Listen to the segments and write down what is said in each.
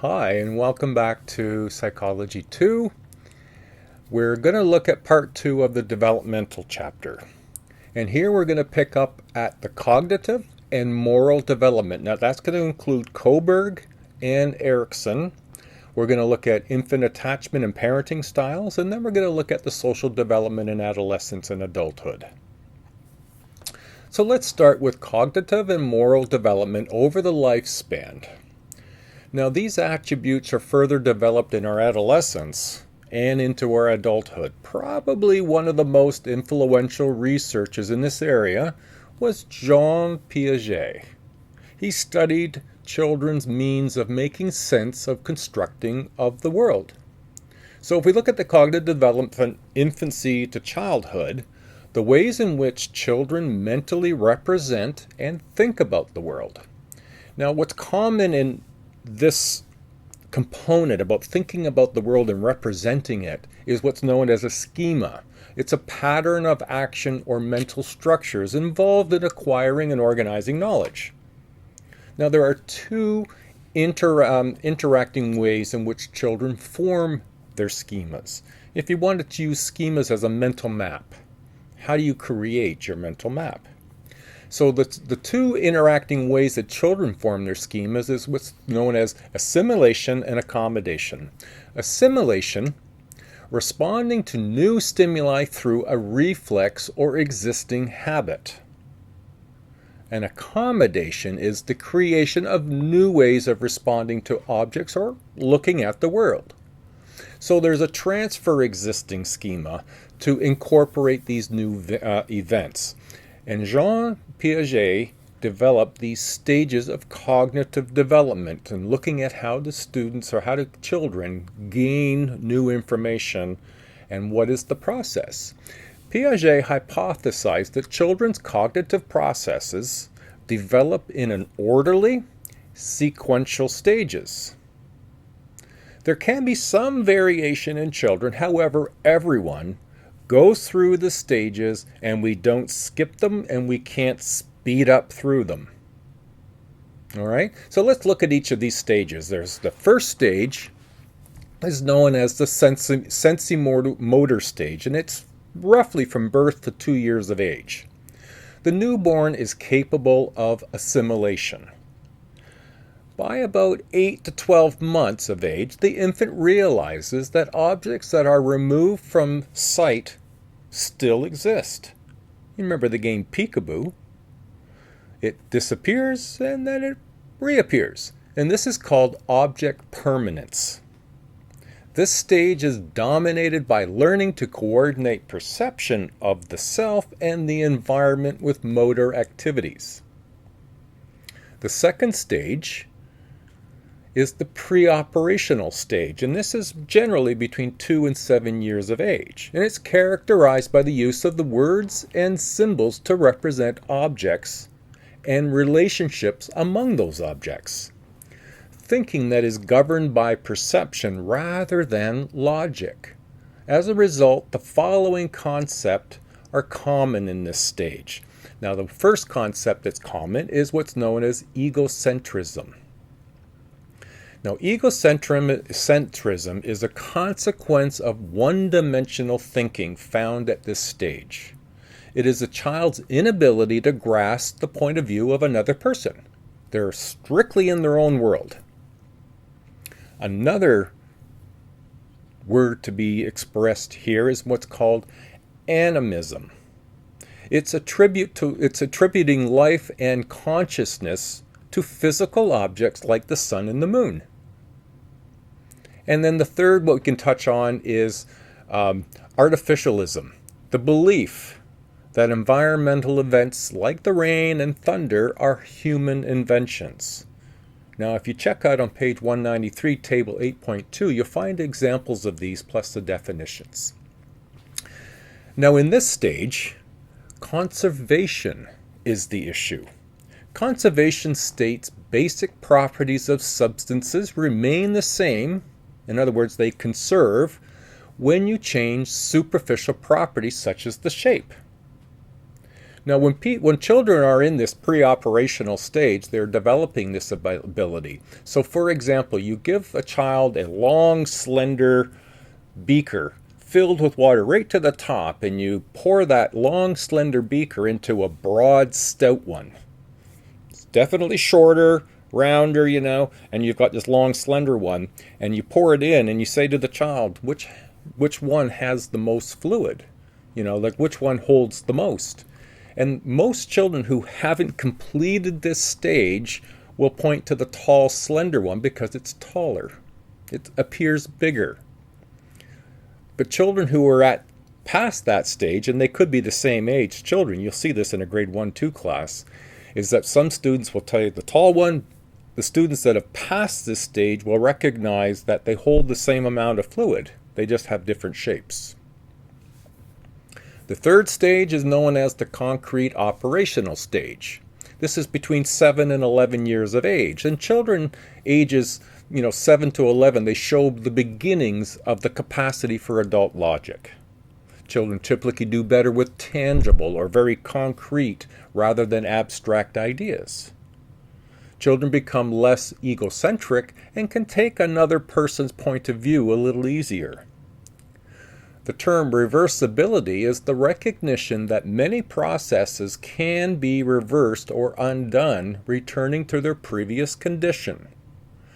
Hi, and welcome back to Psychology 2. We're going to look at part 2 of the developmental chapter. And here we're going to pick up at the cognitive and moral development. Now that's going to include Koberg and Erickson. We're going to look at infant attachment and parenting styles, and then we're going to look at the social development in adolescence and adulthood. So let's start with cognitive and moral development over the lifespan. Now, these attributes are further developed in our adolescence and into our adulthood. Probably one of the most influential researchers in this area was Jean Piaget. He studied children's means of making sense of constructing of the world. So if we look at the cognitive development from infancy to childhood, the ways in which children mentally represent and think about the world. Now, what's common in this component about thinking about the world and representing it is what's known as a schema. It's a pattern of action or mental structures involved in acquiring and organizing knowledge. Now, there are two interacting ways in which children form their schemas. If you wanted to use schemas as a mental map, how do you create your mental map? So the two interacting ways that children form their schemas is what's known as assimilation and accommodation. Assimilation, responding to new stimuli through a reflex or existing habit. And accommodation is the creation of new ways of responding to objects or looking at the world. So there's a transfer existing schema to incorporate these new events. And Jean Piaget developed these stages of cognitive development and looking at how the students or how the children gain new information and what is the process. Piaget hypothesized that children's cognitive processes develop in an orderly, sequential stages. There can be some variation in children, however, everyone goes through the stages and we don't skip them and we can't speed up through them. All right, so let's look at each of these stages. There's the first stage is known as the sensomotor stage, and it's roughly from birth to 2 years of age. The newborn is capable of assimilation. By about 8 to 12 months of age, the infant realizes that objects that are removed from sight still exist. You remember the game Peekaboo? It disappears and then it reappears. And this is called object permanence. This stage is dominated by learning to coordinate perception of the self and the environment with motor activities. The second stage is the pre-operational stage, and this is generally between 2 and 7 years of age, and it's characterized by the use of the words and symbols to represent objects and relationships among those objects. Thinking that is governed by perception rather than logic. As a result, the following concepts are common in this stage. Now, the first concept that's common is what's known as egocentrism. Now, egocentrism is a consequence of one-dimensional thinking found at this stage. It is a child's inability to grasp the point of view of another person. They're strictly in their own world. Another word to be expressed here is what's called animism. It's attributing life and consciousness to physical objects like the sun and the moon. And then the third, what we can touch on, is artificialism, the belief that environmental events like the rain and thunder are human inventions. Now, if you check out on page 193, table 8.2, you'll find examples of these plus the definitions. Now, in this stage, conservation is the issue. Conservation states basic properties of substances remain the same. In other words, they conserve when you change superficial properties such as the shape. Now, when children are in this pre-operational stage, they're developing this ability. So, for example, you give a child a long, slender beaker filled with water right to the top, and you pour that long, slender beaker into a broad, stout one. It's definitely shorter, rounder, and you've got this long, slender one, and you pour it in, and you say to the child, which one has the most fluid? Like which one holds the most? And most children who haven't completed this stage will point to the tall, slender one because it's taller. It appears bigger. But children who are past that stage, and they could be the same age children, you'll see this in a grade 1-2 class, is that some students will tell you the tall one. The students that have passed this stage will recognize that they hold the same amount of fluid. They just have different shapes. The third stage is known as the concrete operational stage. This is between 7 and 11 years of age. And children ages 7 to 11, they show the beginnings of the capacity for adult logic. Children typically do better with tangible or very concrete rather than abstract ideas. Children become less egocentric and can take another person's point of view a little easier. The term reversibility is the recognition that many processes can be reversed or undone, returning to their previous condition.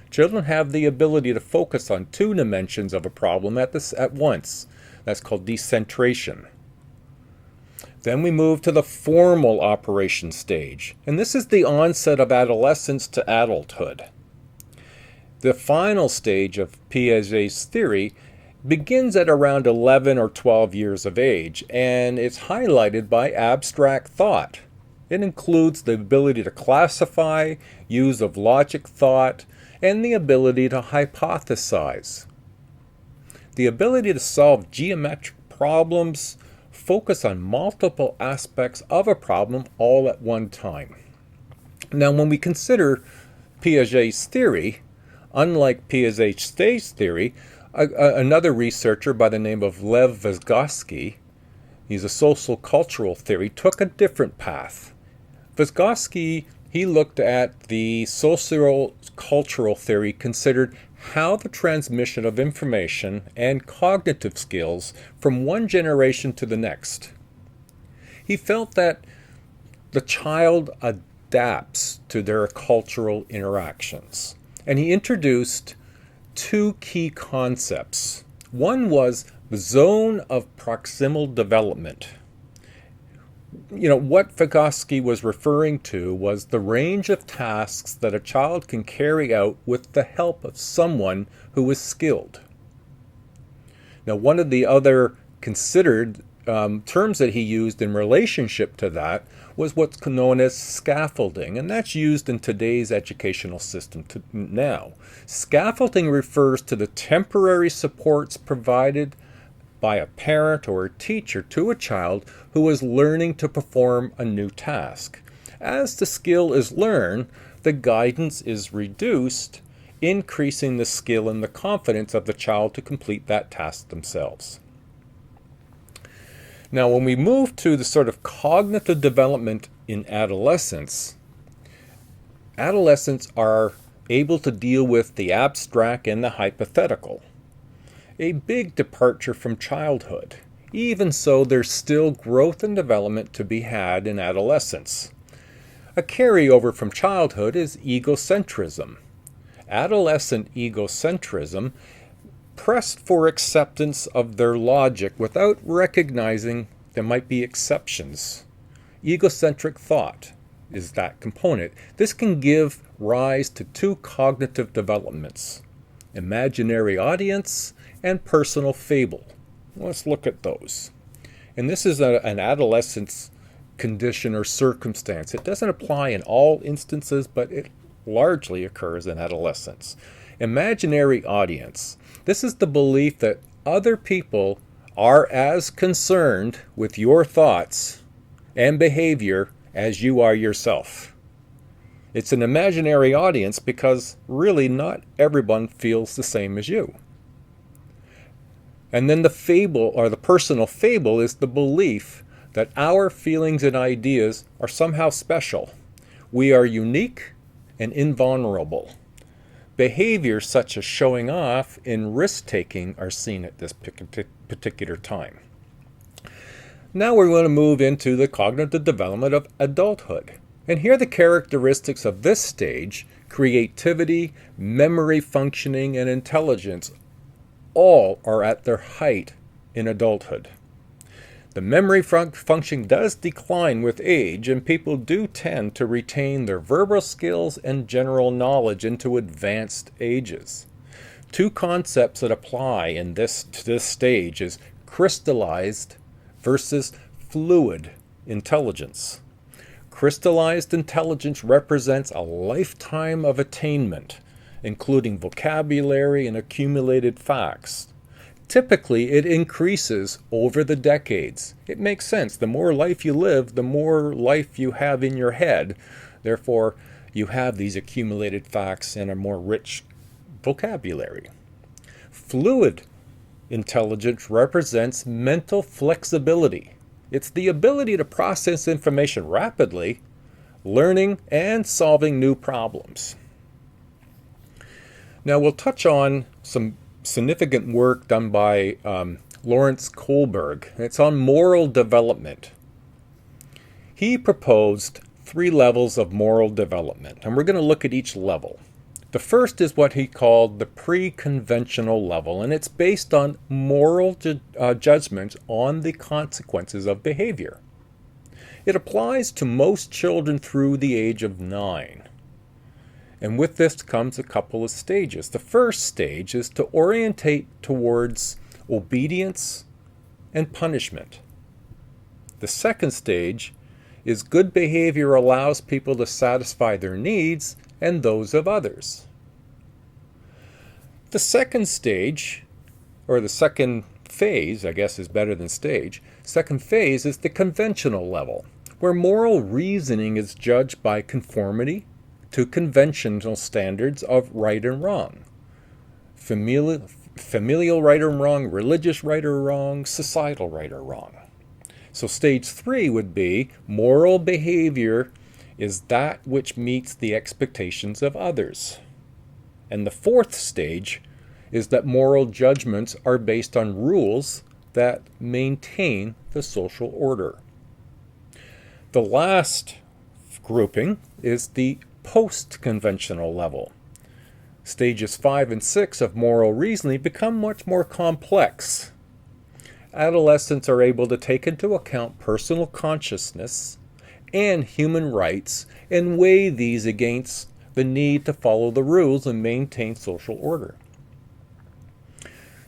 Children have the ability to focus on two dimensions of a problem at once. That's called decentration. Then we move to the formal operation stage, and this is the onset of adolescence to adulthood. The final stage of Piaget's theory begins at around 11 or 12 years of age, and it's highlighted by abstract thought. It includes the ability to classify, use of logic thought, and the ability to hypothesize. The ability to solve geometric problems, focus on multiple aspects of a problem all at one time. Now, when we consider Piaget's theory, unlike Piaget's stage theory, another researcher by the name of Lev Vygotsky, he's a social cultural theory, took a different path. Vygotsky, he looked at the social cultural theory, considered how the transmission of information and cognitive skills from one generation to the next. He felt that the child adapts to their cultural interactions, and he introduced two key concepts. One was the zone of proximal development. What Vygotsky was referring to was the range of tasks that a child can carry out with the help of someone who is skilled. Now, one of the other considered terms that he used in relationship to that was what's known as scaffolding, and that's used in today's educational system now. Scaffolding refers to the temporary supports provided by a parent or a teacher to a child who is learning to perform a new task. As the skill is learned, the guidance is reduced, increasing the skill and the confidence of the child to complete that task themselves. Now, when we move to the sort of cognitive development in adolescence, adolescents are able to deal with the abstract and the hypothetical. A big departure from childhood. Even so, there's still growth and development to be had in adolescence. A carryover from childhood is egocentrism. Adolescent egocentrism pressed for acceptance of their logic without recognizing there might be exceptions. Egocentric thought is that component. This can give rise to two cognitive developments: imaginary audience and personal fable. Let's look at those. And this is an adolescent's condition or circumstance. It doesn't apply in all instances, but it largely occurs in adolescence. Imaginary audience. This is the belief that other people are as concerned with your thoughts and behavior as you are yourself. It's an imaginary audience because really not everyone feels the same as you. And then the fable, or the personal fable, is the belief that our feelings and ideas are somehow special. We are unique and invulnerable. Behaviors such as showing off and risk-taking are seen at this particular time. Now we're going to move into the cognitive development of adulthood. And here the characteristics of this stage, creativity, memory functioning, and intelligence, all are at their height in adulthood. The memory function does decline with age, and people do tend to retain their verbal skills and general knowledge into advanced ages. Two concepts that apply in this stage is crystallized versus fluid intelligence. Crystallized intelligence represents a lifetime of attainment, including vocabulary and accumulated facts. Typically, it increases over the decades. It makes sense. The more life you live, the more life you have in your head. Therefore, you have these accumulated facts and a more rich vocabulary. Fluid intelligence represents mental flexibility. It's the ability to process information rapidly, learning and solving new problems. Now we'll touch on some significant work done by Lawrence Kohlberg. It's on moral development. He proposed 3 levels of moral development, and we're going to look at each level. The first is what he called the pre-conventional level, and it's based on moral judgment on the consequences of behavior. It applies to most children through the age of 9. And with this comes a couple of stages. The first stage is to orientate towards obedience and punishment. The second stage is good behavior allows people to satisfy their needs and those of others. The second stage, or the second phase, I guess is better than stage, second phase is the conventional level, where moral reasoning is judged by conformity to conventional standards of right and wrong. Familial right or wrong, religious right or wrong, societal right or wrong. So stage 3 would be moral behavior is that which meets the expectations of others. And the fourth stage is that moral judgments are based on rules that maintain the social order. The last grouping is the post-conventional level. Stages 5 and 6 of moral reasoning become much more complex. Adolescents are able to take into account personal consciousness and human rights and weigh these against the need to follow the rules and maintain social order.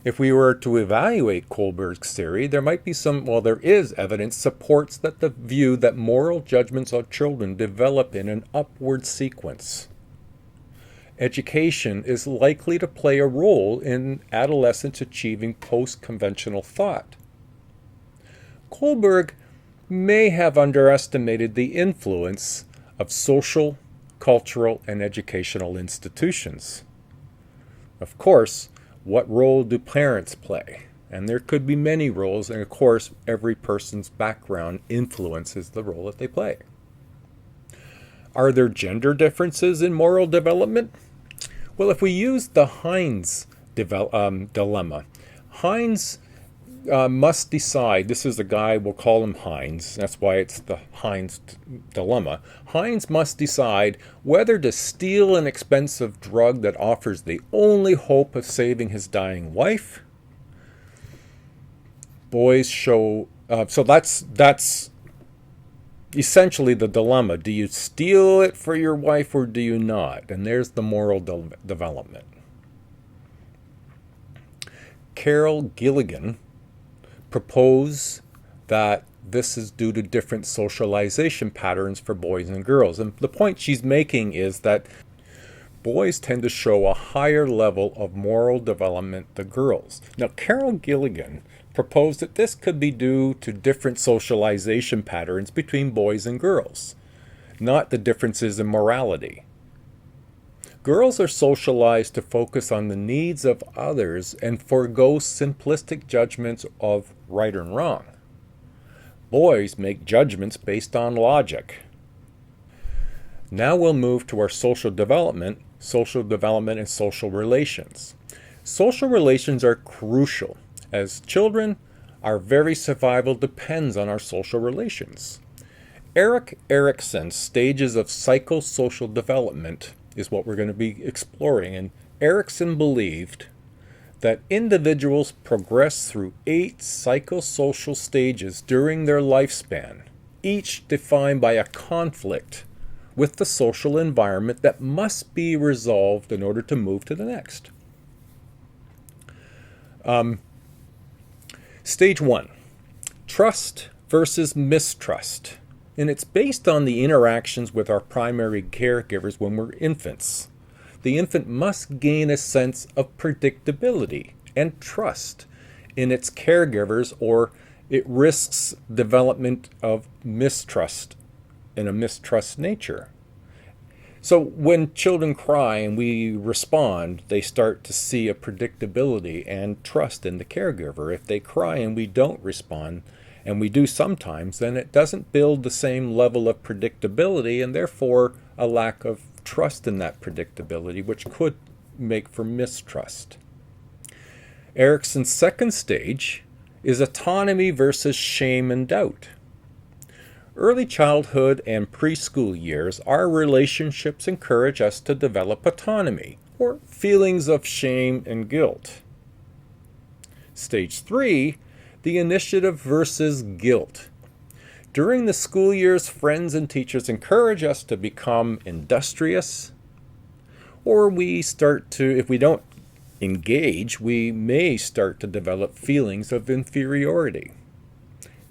If we were to evaluate Kohlberg's theory, there might be there is evidence supports that the view that moral judgments of children develop in an upward sequence. Education is likely to play a role in adolescents achieving post-conventional thought. Kohlberg may have underestimated the influence of social, cultural, and educational institutions. Of course, what role do parents play? And there could be many roles, and of course, every person's background influences the role that they play. Are there gender differences in moral development? Well, if we use the Heinz dilemma, Heinz must decide, this is the guy, we'll call him Heinz, that's why it's the Heinz dilemma. Heinz must decide whether to steal an expensive drug that offers the only hope of saving his dying wife. Boys show, so that's essentially the dilemma. Do you steal it for your wife or do you not? And there's the moral development. Carol Gilligan propose that this is due to different socialization patterns for boys and girls. And the point she's making is that boys tend to show a higher level of moral development than girls. Now, Carol Gilligan proposed that this could be due to different socialization patterns between boys and girls, not the differences in morality. Girls are socialized to focus on the needs of others and forego simplistic judgments of right and wrong. Boys make judgments based on logic. Now we'll move to our social development and social relations. Social relations are crucial. As children, our very survival depends on our social relations. Erik Erikson's stages of psychosocial development is what we're going to be exploring, and Erikson believed that individuals progress through 8 psychosocial stages during their lifespan, each defined by a conflict with the social environment that must be resolved in order to move to the next. Stage 1, trust versus mistrust. And it's based on the interactions with our primary caregivers when we're infants. The infant must gain a sense of predictability and trust in its caregivers, or it risks development of mistrust and a mistrust nature. So when children cry and we respond, they start to see a predictability and trust in the caregiver. If they cry and we don't respond, and we do sometimes, then it doesn't build the same level of predictability, and therefore a lack of trust in that predictability, which could make for mistrust. Erikson's second stage is autonomy versus shame and doubt. Early childhood and preschool years, our relationships encourage us to develop autonomy, or feelings of shame and guilt. Stage 3, the initiative versus guilt. During the school years, friends and teachers encourage us to become industrious, or if we don't engage, we may start to develop feelings of inferiority.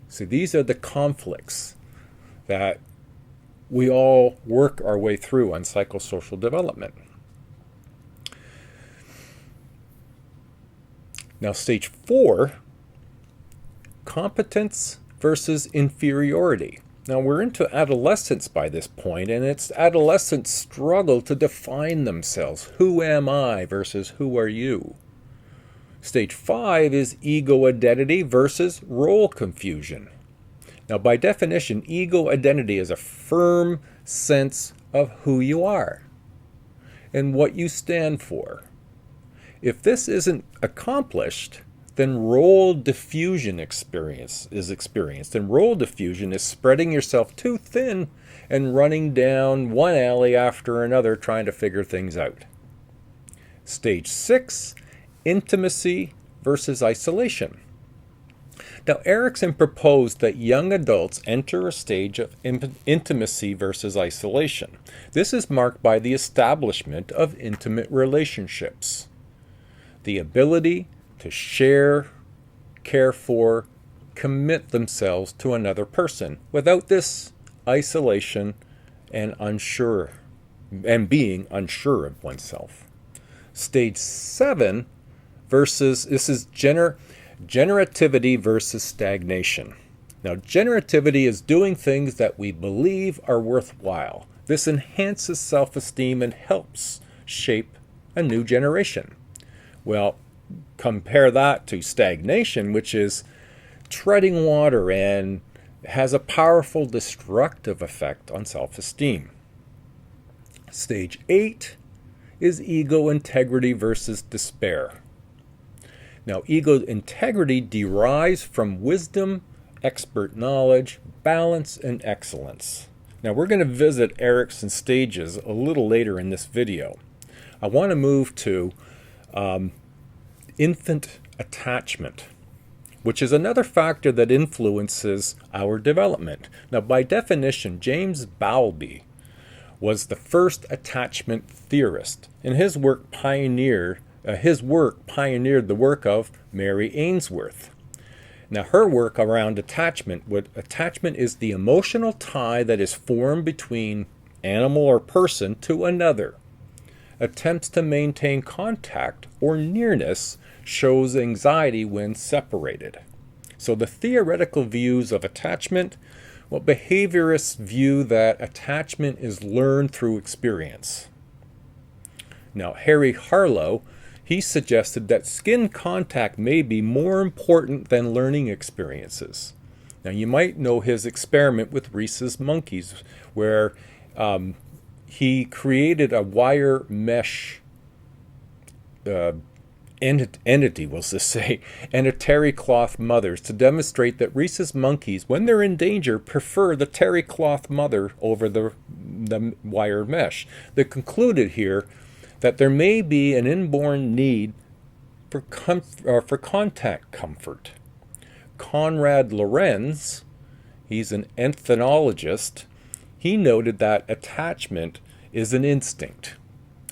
So these are the conflicts that we all work our way through on psychosocial development. Now, stage 4, competence versus inferiority. Now we're into adolescence by this point, and it's adolescents struggle to define themselves. Who am I versus who are you? Stage 5 is ego identity versus role confusion. Now by definition, ego identity is a firm sense of who you are and what you stand for. If this isn't accomplished, then role diffusion is experienced. And role diffusion is spreading yourself too thin and running down one alley after another trying to figure things out. Stage 6, intimacy versus isolation. Now, Erikson proposed that young adults enter a stage of intimacy versus isolation. This is marked by the establishment of intimate relationships. The ability to share, care for, commit themselves to another person. Without this, isolation and being unsure of oneself. Stage 7 this is generativity versus stagnation. Now, generativity is doing things that we believe are worthwhile. This enhances self-esteem and helps shape a new generation. Well, compare that to stagnation, which is treading water and has a powerful destructive effect on self-esteem. Stage 8 is ego integrity versus despair. Now, ego integrity derives from wisdom, expert knowledge, balance, and excellence. Now, we're going to visit Erikson's stages a little later in this video. I want to move to infant attachment, which is another factor that influences our development. Now, by definition, James Bowlby was the first attachment theorist, and his work pioneered the work of Mary Ainsworth. Now, her work around attachment is the emotional tie that is formed between animal or person to another. Attempts to maintain contact or nearness shows anxiety when separated. So the theoretical views of attachment, behaviorists view that attachment is learned through experience. Now, Harry Harlow, he suggested that skin contact may be more important than learning experiences. Now, you might know his experiment with rhesus monkeys, where he created a wire mesh entity, we'll just say, and a terry cloth mothers to demonstrate that rhesus monkeys, when they're in danger, prefer the terry cloth mother over the wire mesh. They concluded here that there may be an inborn need for contact comfort. Konrad Lorenz, he's an ethnologist, he noted that attachment is an instinct.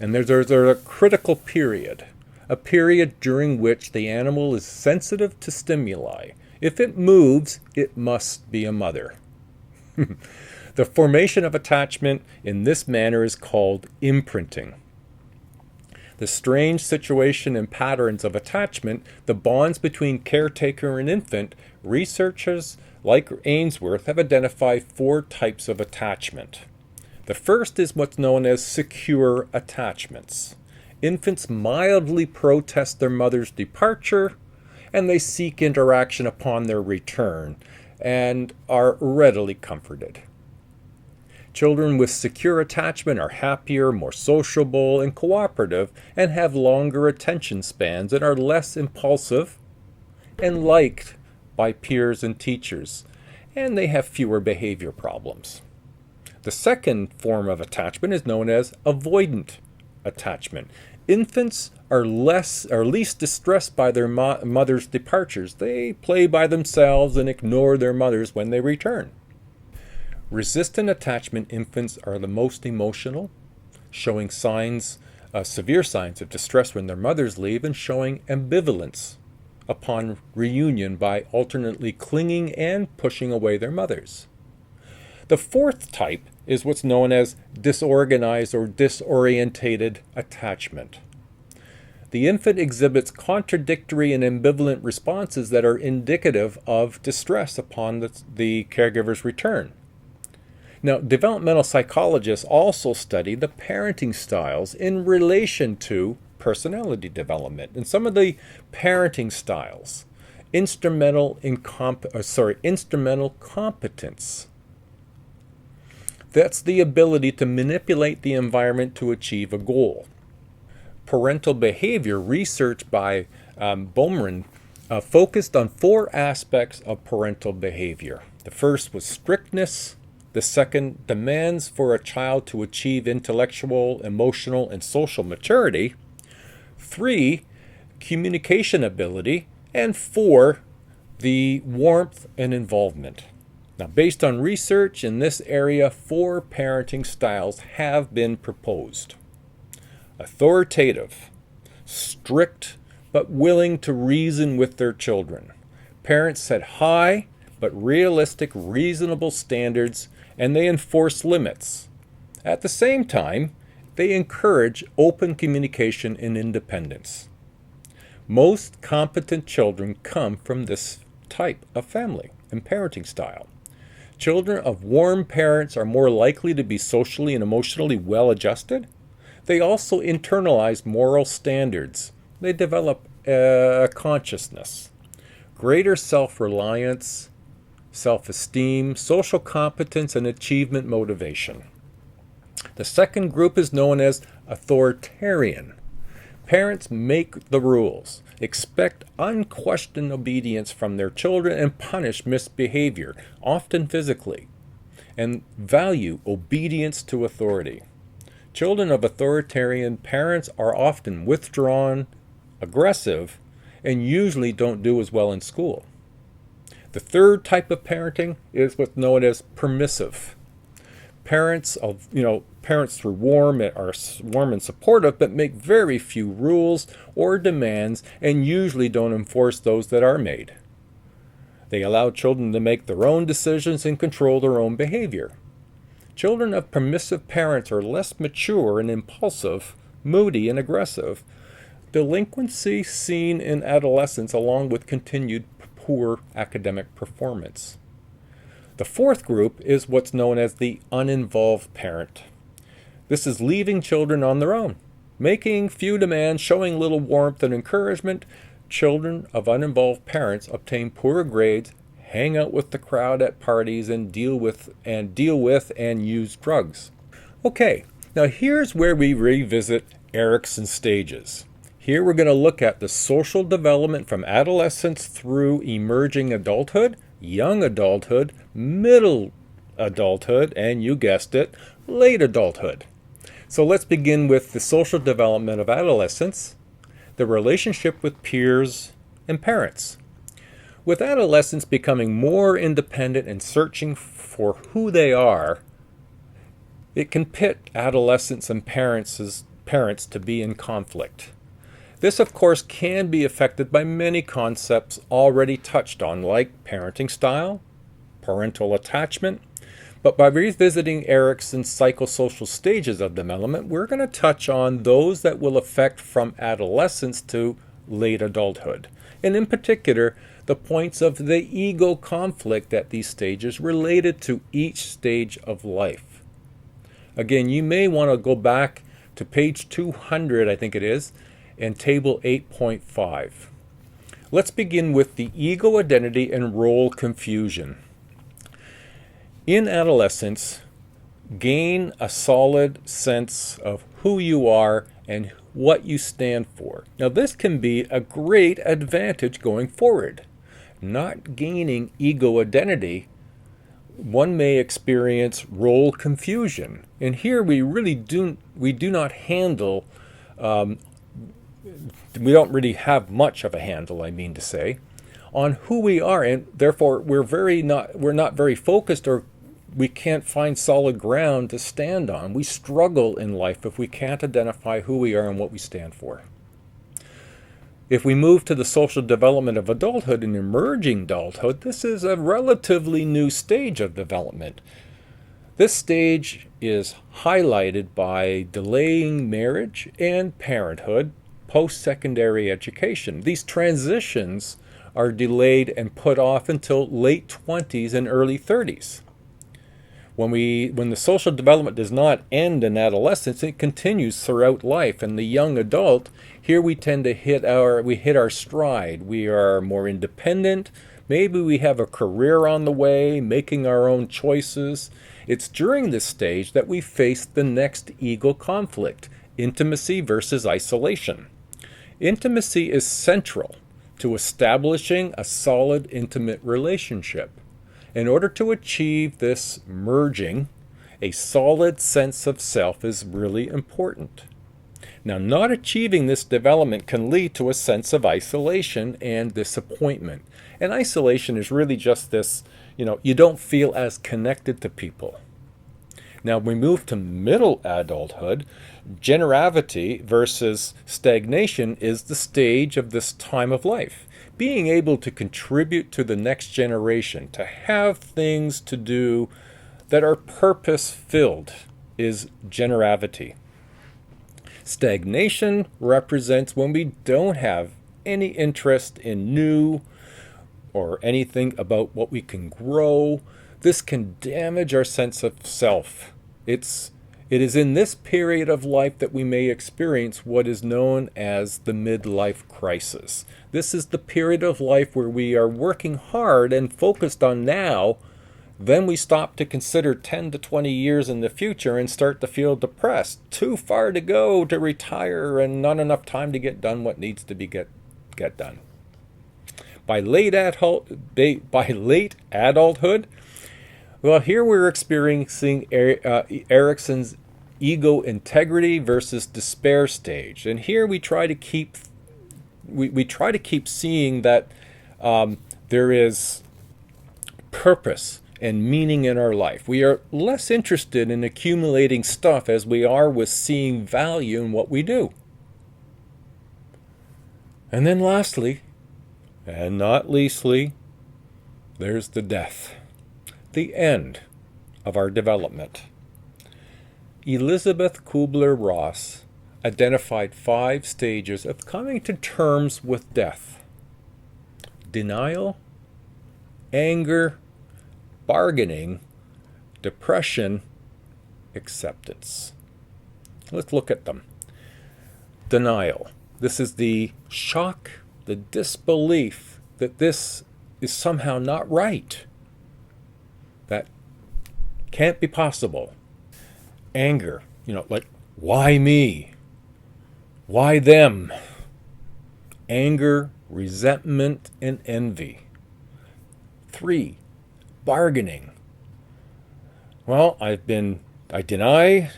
And there's a critical period, a period during which the animal is sensitive to stimuli. If it moves, it must be a mother. The formation of attachment in this manner is called imprinting. The strange situation and patterns of attachment, the bonds between caretaker and infant, researchers like Ainsworth have identified 4 types of attachment. The first is what's known as secure attachments. Infants mildly protest their mother's departure, and they seek interaction upon their return, and are readily comforted. Children with secure attachment are happier, more sociable, and cooperative, and have longer attention spans and are less impulsive and liked by peers and teachers, and they have fewer behavior problems. The second form of attachment is known as avoidant attachment. Infants are least distressed by their mother's departures. They play by themselves and ignore their mothers when they return. Resistant attachment infants are the most emotional, showing severe signs of distress when their mothers leave, and showing ambivalence upon reunion by alternately clinging and pushing away their mothers. The fourth type is what's known as disorganized or disorientated attachment. The infant exhibits contradictory and ambivalent responses that are indicative of distress upon the caregiver's return. Now, developmental psychologists also study the parenting styles in relation to personality development. And some of the parenting styles, instrumental competence. That's the ability to manipulate the environment to achieve a goal. Parental behavior research by Bomren focused on 4 aspects of parental behavior. The first was strictness. The second, demands for a child to achieve intellectual, emotional, and social maturity. 3, communication ability. And 4, the warmth and involvement. Now, based on research in this area, 4 parenting styles have been proposed. Authoritative, strict, but willing to reason with their children. Parents set high, but realistic, reasonable standards, and they enforce limits. At the same time, they encourage open communication and independence. Most competent children come from this type of family and parenting style. Children of warm parents are more likely to be socially and emotionally well-adjusted. They also internalize moral standards. They develop a consciousness, greater self-reliance, self-esteem, social competence, and achievement motivation. The second group is known as authoritarian. Parents make the rules, expect unquestioned obedience from their children, and punish misbehavior, often physically, and value obedience to authority. Children of authoritarian parents are often withdrawn, aggressive, and usually don't do as well in school. The third type of parenting is what's known as permissive. Parents through are warm and supportive, but make very few rules or demands and usually don't enforce those that are made. They allow children to make their own decisions and control their own behavior. Children of permissive parents are less mature and impulsive, moody and aggressive. Delinquency seen in adolescence along with continued poor academic performance. The fourth group is what's known as the uninvolved parent. This is leaving children on their own, making few demands, showing little warmth and encouragement. Children of uninvolved parents obtain poorer grades, hang out with the crowd at parties, and deal with and use drugs. Okay, now here's where we revisit Erikson's stages. Here we're going to look at the social development from adolescence through emerging adulthood, young adulthood, middle adulthood, and you guessed it, late adulthood. So let's begin with the social development of adolescence, the relationship with peers and parents. With adolescents becoming more independent and searching for who they are, it can pit adolescents and parents to be in conflict. This, of course, can be affected by many concepts already touched on, like parenting style, parental attachment. But by revisiting Erikson's psychosocial stages of development, we're going to touch on those that will affect from adolescence to late adulthood, and in particular, the points of the ego conflict at these stages related to each stage of life. Again, you may want to go back to page 200, I think it is, and table 8.5. Let's begin with the ego identity and role confusion. In adolescence, gain a solid sense of who you are and what you stand for. Now, this can be a great advantage going forward. Not gaining ego identity, one may experience role confusion. And here we do not handle we don't really have much of a handle, I mean to say, on who we are, and therefore we're not very focused, or we can't find solid ground to stand on. We struggle in life if we can't identify who we are and what we stand for. If we move to the social development of adulthood and emerging adulthood, this is a relatively new stage of development. This stage is highlighted by delaying marriage and parenthood, post-secondary education. These transitions are delayed and put off until late 20s and early 30s. When the social development does not end in adolescence, it continues throughout life. And the young adult, here we tend to hit our stride. We are more independent. Maybe we have a career on the way, making our own choices. It's during this stage that we face the next ego conflict, intimacy versus isolation. Intimacy is central to establishing a solid, intimate relationship. In order to achieve this merging, a solid sense of self is really important. Now, not achieving this development can lead to a sense of isolation and disappointment. And isolation is really just this, you don't feel as connected to people. Now, we move to middle adulthood. Generavity versus stagnation is the stage of this time of life. Being able to contribute to the next generation, to have things to do that are purpose-filled, is generavity. Stagnation represents when we don't have any interest in new or anything about what we can grow. This can damage our sense of self. It is in this period of life that we may experience what is known as the midlife crisis. This is the period of life where we are working hard and focused on now. Then we stop to consider 10 to 20 years in the future and start to feel depressed. Too far to go to retire and not enough time to get done what needs to be get done. By late adulthood, well, here we're experiencing Erikson's ego integrity versus despair stage, and here we try to keep seeing that there is purpose and meaning in our life. We are less interested in accumulating stuff as we are with seeing value in what we do. And then lastly, and not leastly, there's the death, the end of our development. Elizabeth Kubler-Ross identified 5 stages of coming to terms with death: denial, anger, bargaining, depression, acceptance. Let's look at them. Denial. This is the shock, the disbelief that this is somehow not right. That can't be possible. Anger, like, why me? Why them? Anger, resentment, and envy. 3, bargaining. Well, I deny,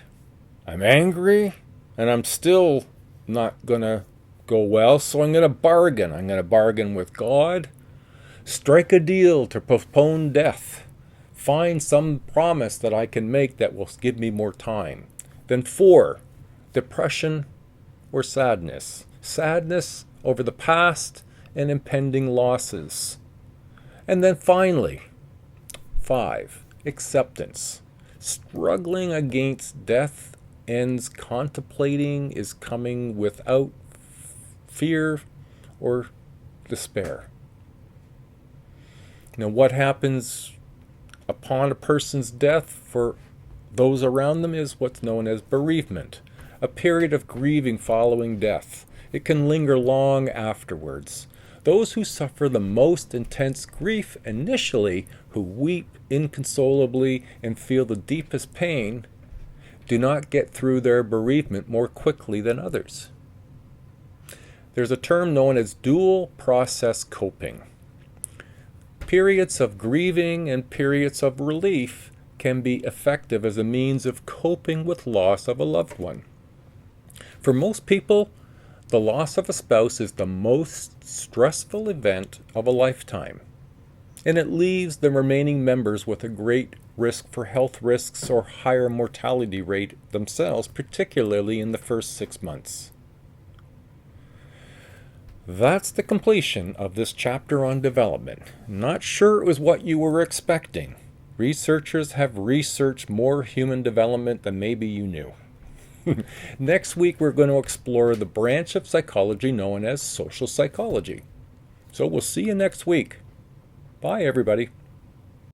I'm angry, and I'm still not going to go well, so I'm going to bargain. I'm going to bargain with God, strike a deal to postpone death, find some promise that I can make that will give me more time. Then 4, depression or sadness. Sadness over the past and impending losses. And then finally, 5, acceptance. Struggling against death ends contemplating is coming without fear or despair. Now, what happens upon a person's death for those around them is what's known as bereavement, a period of grieving following death. It can linger long afterwards. Those who suffer the most intense grief initially, who weep inconsolably and feel the deepest pain, do not get through their bereavement more quickly than others. There's a term known as dual process coping. Periods of grieving and periods of relief can be effective as a means of coping with loss of a loved one. For most people, the loss of a spouse is the most stressful event of a lifetime, and it leaves the remaining members with a great risk for health risks or higher mortality rate themselves, particularly in the first 6 months. That's the completion of this chapter on development. Not sure it was what you were expecting. Researchers have researched more human development than maybe you knew. Next week, we're going to explore the branch of psychology known as social psychology. So we'll see you next week. Bye, everybody.